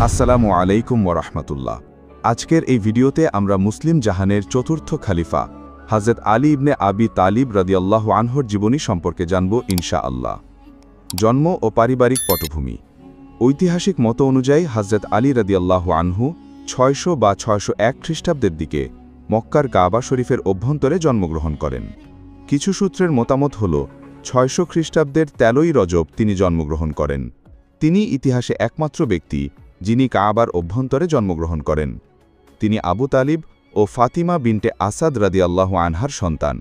আসসালামু আলাইকুম ওয়ারাহমাতুল্লাহ। আজকের এই ভিডিওতে আমরা মুসলিম জাহানের চতুর্থ খলিফা হযরত আলী ইবনে আবি তালিব রাদিয়াল্লাহু আনহুর জীবনী সম্পর্কে জানব ইনশাআল্লাহ। জন্ম ও পারিবারিক পটভূমি। ঐতিহাসিক মত অনুযায়ী হযরত আলী রাদিয়াল্লাহু আনহু 600 বা 601 খ্রিস্টাব্দের দিকে মক্কার কাবা শরীফের অভ্যন্তরে জন্মগ্রহণ করেন। কিছু সূত্রের মতামত হল 600 খ্রিস্টাব্দের 13ই রজব তিনি জন্মগ্রহণ করেন। তিনি ইতিহাসে একমাত্র ব্যক্তি যিনি কাবার অভ্যন্তরে জন্মগ্রহণ করেন। তিনি আবু তালিব ও ফাতিমা বিনতে আসাদ রাদিয়াল্লাহু আনহার সন্তান।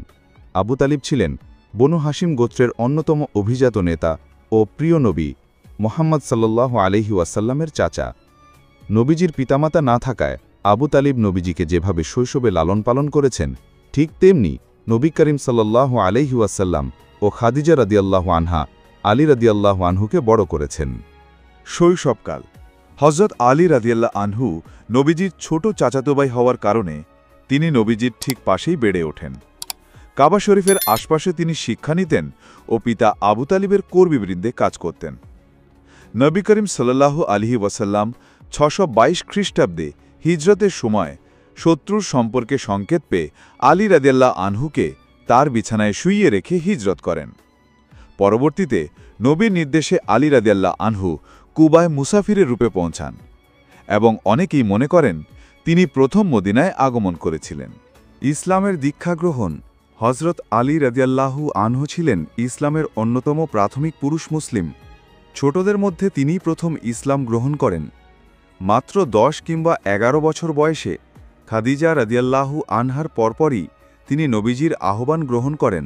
আবু তালিব ছিলেন বনু হাশিম গোত্রের অন্যতম অভিজাত নেতা ও প্রিয় নবী মুহাম্মদ সাল্লাল্লাহু আলাইহি ওয়াসাল্লামের চাচা। নবীজির পিতামাতা না থাকায় আবু তালিব নবীজিকে যেভাবে শৈশবে লালন পালন করেছেন, ঠিক তেমনি নবী করিম সাল্লাল্লাহু আলাইহি ওয়াসাল্লাম ও খাদিজা রাদিয়াল্লাহু আনহা আলী রাদিয়াল্লাহু আনহুকে বড় করেছেন। শৈশবকাল। হযরত আলী রাদিয়াল্লাহু আনহু নবীজির ছোট চাচাতো ভাই হওয়ার কারণে তিনি নবীজির ঠিক পাশেই বেড়ে ওঠেন। কাবা শরীফের আশপাশে তিনি শিক্ষা নিতেন ও পিতা আবু তালিবের কর্মীবৃন্দে কাজ করতেন। নবী করিম সাল্লাল্লাহু আলাইহি ওয়াসাল্লাম 622 খ্রিস্টাব্দে হিজরতের সময় শত্রুর সম্পর্কে সংকেত পেয়ে আলী রাদিয়াল্লাহু আনহুকে তার বিছানায় শুইয়ে রেখে হিজরত করেন। পরবর্তীতে নবীর নির্দেশে আলী রাদিয়াল্লাহু আনহু কুবায় মুসাফিরের রূপে পৌঁছান এবং অনেকেই মনে করেন তিনি প্রথম মদিনায় আগমন করেছিলেন। ইসলামের দীক্ষা গ্রহণ। হযরত আলী রাদিয়াল্লাহু আনহু ছিলেন ইসলামের অন্যতম প্রাথমিক পুরুষ মুসলিম। ছোটদের মধ্যে তিনিই প্রথম ইসলাম গ্রহণ করেন। মাত্র 10 কিংবা 11 বছর বয়সে খাদিজা রাদিয়াল্লাহু আনহার পরপরই তিনি নবীজির আহ্বান গ্রহণ করেন।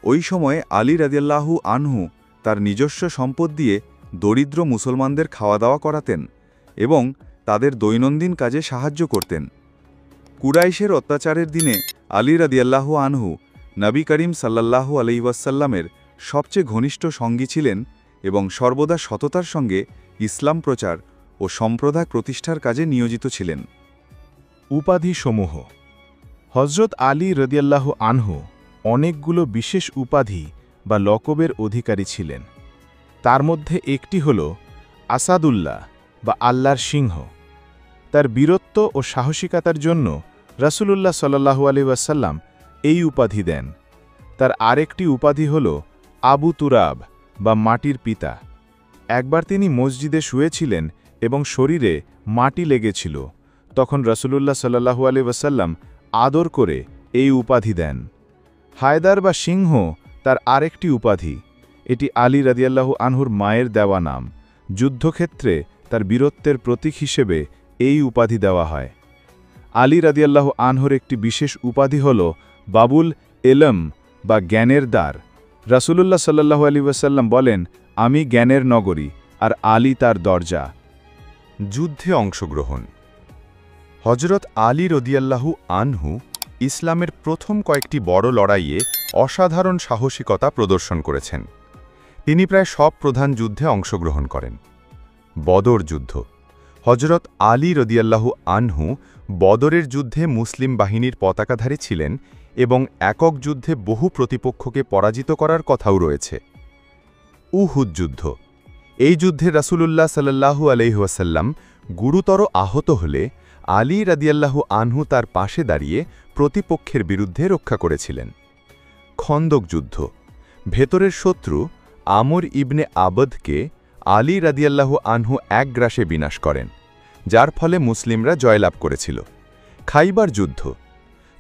ওই সময়ে আলী রাদিয়াল্লাহু আনহু তার নিজস্ব সম্পদ দিয়ে দরিদ্র মুসলমানদের খাওয়া দাওয়া করাতেন এবং তাদের দৈনন্দিন কাজে সাহায্য করতেন। কুরাইশের অত্যাচারের দিনে আলী রাদিয়াল্লাহু আনহু নবী করিম সাল্লাল্লাহু আলাইহি ওয়াসাল্লামের সবচেয়ে ঘনিষ্ঠ সঙ্গী ছিলেন এবং সর্বদা সততার সঙ্গে ইসলাম প্রচার ও সম্প্রদায় প্রতিষ্ঠার কাজে নিয়োজিত ছিলেন। উপাধিসমূহ। হযরত আলী রাদিয়াল্লাহু আনহু অনেকগুলো বিশেষ উপাধি বা লকবের অধিকারী ছিলেন। তার মধ্যে একটি হল আসাদুল্লাহ বা আল্লাহর সিংহ। তার বীরত্ব ও সাহসিকতার জন্য রাসূলুল্লাহ সাল্লাল্লাহু আলাইহি ওয়াসাল্লাম এই উপাধি দেন। তার আরেকটি উপাধি হল আবু তুরাব বা মাটির পিতা। একবার তিনি মসজিদে শুয়েছিলেন এবং শরীরে মাটি লেগেছিল, তখন রাসূলুল্লাহ সাল্লাল্লাহু আলাইহি ওয়াসাল্লাম আদর করে এই উপাধি দেন। হায়দার বা সিংহ তার আরেকটি উপাধি। এটি আলী রাদিয়াল্লাহু আনহুর মায়ের দেওয়া নাম। যুদ্ধক্ষেত্রে তার বীরত্বের প্রতীক হিসেবে এই উপাধি দেওয়া হয়। আলী রাদিয়াল্লাহু আনহুর একটি বিশেষ উপাধি হল বাবুল এলম বা জ্ঞানের দ্বার। রাসূলুল্লাহ সাল্লাল্লাহু আলাইহি ওয়াসাল্লাম বলেন, আমি জ্ঞানের নগরী আর আলী তার দরজা। যুদ্ধে অংশগ্রহণ। হযরত আলী রাদিয়াল্লাহু আনহু ইসলামের প্রথম কয়েকটি বড় লড়াইয়ে অসাধারণ সাহসিকতা প্রদর্শন করেছেন। তিনি প্রায় সব প্রধান যুদ্ধে অংশগ্রহণ করেন। বদর যুদ্ধ। হযরত আলী রাদিয়াল্লাহু আনহু বদরের যুদ্ধে মুসলিম বাহিনীর পতাকাধারী ছিলেন এবং একক যুদ্ধে বহু প্রতিপক্ষকে পরাজিত করার কথাও রয়েছে। উহুদ যুদ্ধ। এই যুদ্ধে রাসূলুল্লাহ সাল্লাল্লাহু আলাইহি ওয়াসাল্লাম গুরুতর আহত হলে আলী রাদিয়াল্লাহু আনহু তার পাশে দাঁড়িয়ে প্রতিপক্ষের বিরুদ্ধে রক্ষা করেছিলেন। খন্দক যুদ্ধ। ভেতরের শত্রু আমর ইবনে আবদকে আলী রাদিয়াল্লাহু আনহু এক গ্রাসে বিনাশ করেন, যার ফলে মুসলিমরা জয়লাভ করেছিল। খাইবার যুদ্ধ।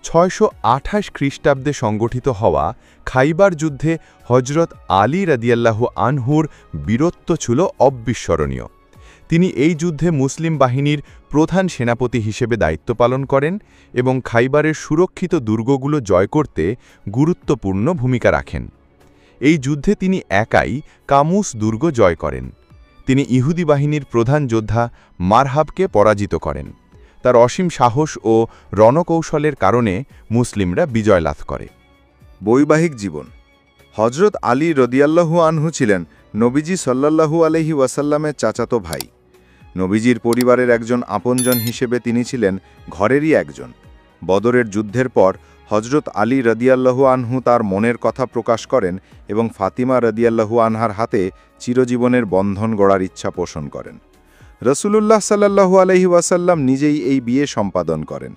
628 খ্রিস্টাব্দে সংগঠিত হওয়া খাইবার যুদ্ধে হযরত আলী রাদিয়াল্লাহু আনহুর বীরত্ব ছিল অবিস্মরণীয়। তিনি এই যুদ্ধে মুসলিম বাহিনীর প্রধান সেনাপতি হিসেবে দায়িত্ব পালন করেন এবং খাইবারের সুরক্ষিত দুর্গগুলো জয় করতে গুরুত্বপূর্ণ ভূমিকা রাখেন। এই যুদ্ধে তিনি একাই কামুস দুর্গ জয় করেন। তিনি ইহুদি বাহিনীর প্রধান যোদ্ধা মারহাবকে পরাজিত করেন। তার অসীম সাহস ও রণকৌশলের কারণে মুসলিমরা বিজয় লাভ করে। বৈবাহিক জীবন। হযরত আলী রাদিয়াল্লাহু আনহু ছিলেন নবীজি সাল্লাল্লাহু আলাইহি ওয়াসাল্লামের চাচাতো ভাই। নবীজির পরিবারের একজন আপনজন হিসেবে তিনি ছিলেন ঘরেরই একজন। বদরের যুদ্ধের পর হযরত আলী রাদিয়াল্লাহু আনহু তার মনের কথা প্রকাশ করেন এবং ফাতিমা রাদিয়াল্লাহু আনহার হাতে চিরজীবনের বন্ধন গড়ার ইচ্ছা পোষণ করেন। রসুলুল্লাহ সাল্লাল্লাহু আলাইহি ওয়াসাল্লাম নিজেই এই বিয়ে সম্পাদন করেন।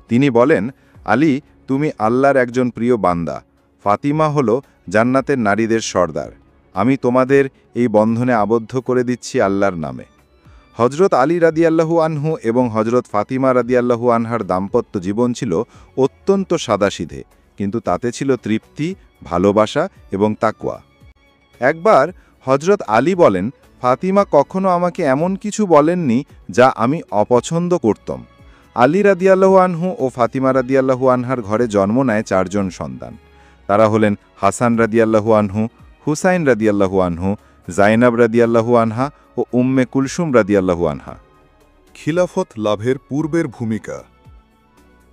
তিনি বলেন, আলী, তুমি আল্লাহর একজন প্রিয় বান্দা, ফাতিমা হল জান্নাতের নারীদের সর্দার। আমি তোমাদের এই বন্ধনে আবদ্ধ করে দিচ্ছি আল্লাহর নামে। হজরত আলী রাদিয়াল্লাহু আনহু এবং হজরত ফাতিমা রাদিয়াল্লাহু আনহার দাম্পত্য জীবন ছিল অত্যন্ত সাদাসিধে, কিন্তু তাতে ছিল তৃপ্তি, ভালোবাসা এবং তাকওয়া। একবার হজরত আলী বলেন, ফাতিমা কখনো আমাকে এমন কিছু বলেননি যা আমি অপছন্দ করতাম। আলী রাদিয়াল্লাহু আনহু ও ফাতিমা রাদিয়াল্লাহু আনহার ঘরে জন্ম নেয় 4 জন সন্তান। তারা হলেন হাসান রাদিয়াল্লাহু আনহু, হুসাইন রাদিয়াল্লাহু আনহু, জাইনাব রাদিয়াল্লাহু আনহা ও উম্মে কুলসুম রাদিয়াল্লাহু আনহা। খিলাফত লাভের পূর্বের ভূমিকা।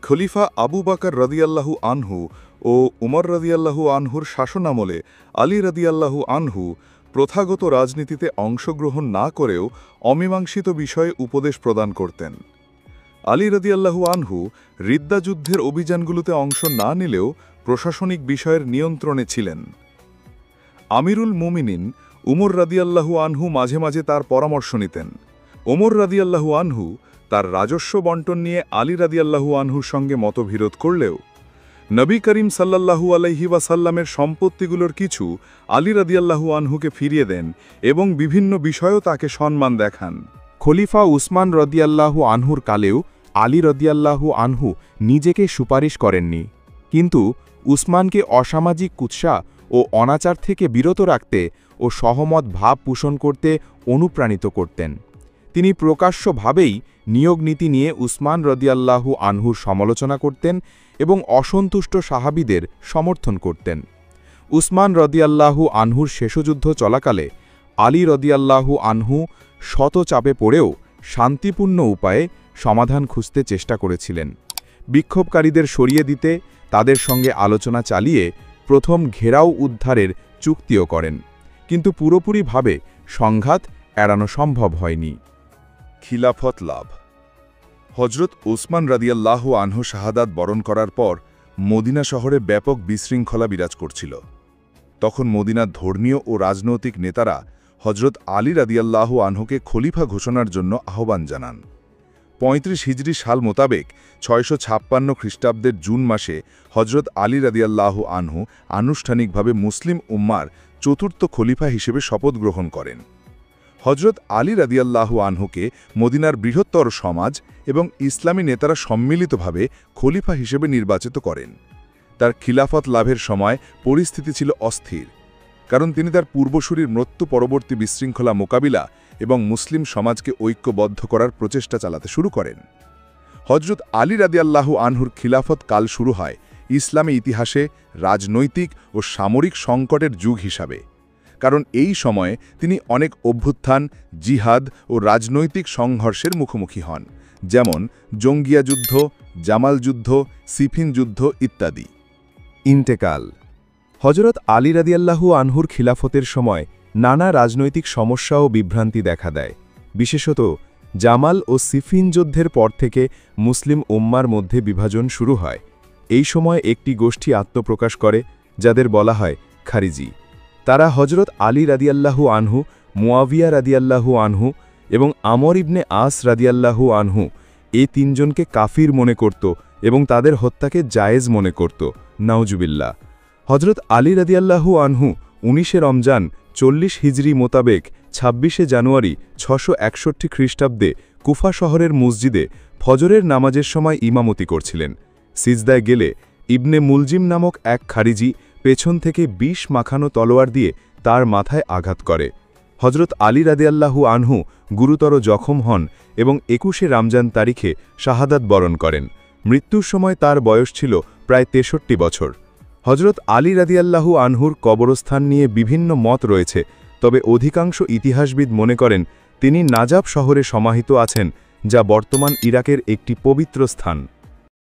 খলিফা আবু বকর রাদিয়াল্লাহু আনহু ও উমর রাদিয়াল্লাহু আনহুর শাসনামলে আলী রাদিয়াল্লাহু আনহু প্রথাগত রাজনীতিতে অংশগ্রহণ না করেও অমীমাংসিত বিষয়ে উপদেশ প্রদান করতেন। আলী রাদিয়াল্লাহু আনহু রিদ্দা যুদ্ধের অভিযানগুলোতে অংশ না নিলেও প্রশাসনিক বিষয়ের নিয়ন্ত্রণে ছিলেন। আমিরুল মুমিনিন উমর রাদিয়াল্লাহু আনহু মাঝে মাঝে তার পরামর্শ নিতেন। ওমর রাদিয়াল্লাহু আনহু তার রাজস্ব বণ্টন নিয়ে আলী রাদিয়াল্লাহু আনহুর সঙ্গে মতবিরোধ করলেও নবী করিম সাল্লাল্লাহু আলাইহি ওয়াসাল্লামের সম্পত্তিগুলোর কিছু আলী রাদিয়াল্লাহু আনহুকে ফিরিয়ে দেন এবং বিভিন্ন বিষয়েও তাকে সম্মান দেখান। খলিফা উসমান রদিয়াল্লাহু আনহুর কালেও আলী রদিয়াল্লাহু আনহু নিজেকে সুপারিশ করেননি, কিন্তু উসমানকে অসামাজিক কুৎসা ও অনাচার থেকে বিরত রাখতে ও সহমত ভাব পোষণ করতে অনুপ্রাণিত করতেন। তিনি প্রকাশ্যভাবেই নিয়োগ নীতি নিয়ে উসমান রদিয়াল্লাহু আনহুর সমালোচনা করতেন এবং অসন্তুষ্ট সাহাবীদের সমর্থন করতেন। উসমান রদিয়াল্লাহু আনহুর শেষযুদ্ধ চলাকালে আলী রদিয়াল্লাহু আনহু শত চাপে পড়েও শান্তিপূর্ণ উপায়ে সমাধান খুঁজতে চেষ্টা করেছিলেন। বিক্ষোভকারীদের সরিয়ে দিতে তাদের সঙ্গে আলোচনা চালিয়ে প্রথম ঘেরাও উদ্ধারের চুক্তিও করেন, কিন্তু পুরোপুরিভাবে সংঘাত এড়ানো সম্ভব হয়নি। খিলাফত লাভ। হজরত ওসমান রাদিয়াল্লাহু আনহু শাহাদাত বরণ করার পর মদিনা শহরে ব্যাপক বিশৃঙ্খলা বিরাজ করছিল। তখন মদিনার ধর্মীয় ও রাজনৈতিক নেতারা হজরত আলী রাদিয়াল্লাহু আনহুকে খলিফা ঘোষণার জন্য আহ্বান জানান। 35 হিজরি সাল মোতাবেক 656 খ্রিস্টাব্দের জুন মাসে হজরত আলী রাদিয়াল্লাহু আনহু আনুষ্ঠানিকভাবে মুসলিম উম্মার চতুর্থ খলিফা হিসেবে শপথ গ্রহণ করেন। হজরত আলী রাদিয়াল্লাহু আনহুকে মদিনার বৃহত্তর সমাজ এবং ইসলামী নেতারা সম্মিলিতভাবে খলিফা হিসেবে নির্বাচিত করেন। তার খিলাফত লাভের সময় পরিস্থিতি ছিল অস্থির, কারণ তিনি তার পূর্বসূরির মৃত্যু পরবর্তী বিশৃঙ্খলা মোকাবিলা এবং মুসলিম সমাজকে ঐক্যবদ্ধ করার প্রচেষ্টা চালাতে শুরু করেন। হজরত আলী রাদিয়াল্লাহু আনহুর খিলাফত কাল শুরু হয় ইসলামী ইতিহাসে রাজনৈতিক ও সামরিক সংকটের যুগ হিসাবে, কারণ এই সময়ে তিনি অনেক অভ্যুত্থান, জিহাদ ও রাজনৈতিক সংঘর্ষের মুখোমুখি হন, যেমন জঙ্গিয়া যুদ্ধ, জামাল যুদ্ধ, সিফিন যুদ্ধ ইত্যাদি। ইন্তেকাল। হজরত আলী রাদিয়াল্লাহু আনহুর খিলাফতের সময় নানা রাজনৈতিক সমস্যা ও বিভ্রান্তি দেখা দেয়। বিশেষত জামাল ও সিফিন যুদ্ধের পর থেকে মুসলিম উম্মার মধ্যে বিভাজন শুরু হয়। এই সময় একটি গোষ্ঠী আত্মপ্রকাশ করে, যাদের বলা হয় খারিজি। তারা হজরত আলী রাদিয়াল্লাহু আনহু, মুয়াবিয়া রাদিয়াল্লাহু আনহু এবং আমর ইবনে আস রাদিয়াল্লাহু আনহু এই তিনজনকে কাফির মনে করত এবং তাদের হত্যাকে জায়েজ মনে করত। নাউজুবিল্লাহ। হজরত আলী রাদিয়াল্লাহু আনহু 19 রমজান 40 হিজরি মোতাবেক 26 জানুয়ারি 661 খ্রিস্টাব্দে কুফা শহরের মসজিদে ফজরের নামাজের সময় ইমামতি করছিলেন। সিজদায় গেলে ইবনে মুলজিম নামক এক খারিজি পেছন থেকে 20 মাখানো তলোয়ার দিয়ে তার মাথায় আঘাত করে। হজরত আলী রাদিয়াল্লাহু আনহু গুরুতর জখম হন এবং 21 রমজান তারিখে শাহাদাত বরণ করেন। মৃত্যুর সময় তার বয়স ছিল প্রায় 63 বছর। হজরত আলী রাদিয়াল্লাহু আনহুর কবরস্থান নিয়ে বিভিন্ন মত রয়েছে, তবে অধিকাংশ ইতিহাসবিদ মনে করেন তিনি নাজাব শহরে সমাহিত আছেন, যা বর্তমান ইরাকের একটি পবিত্র স্থান।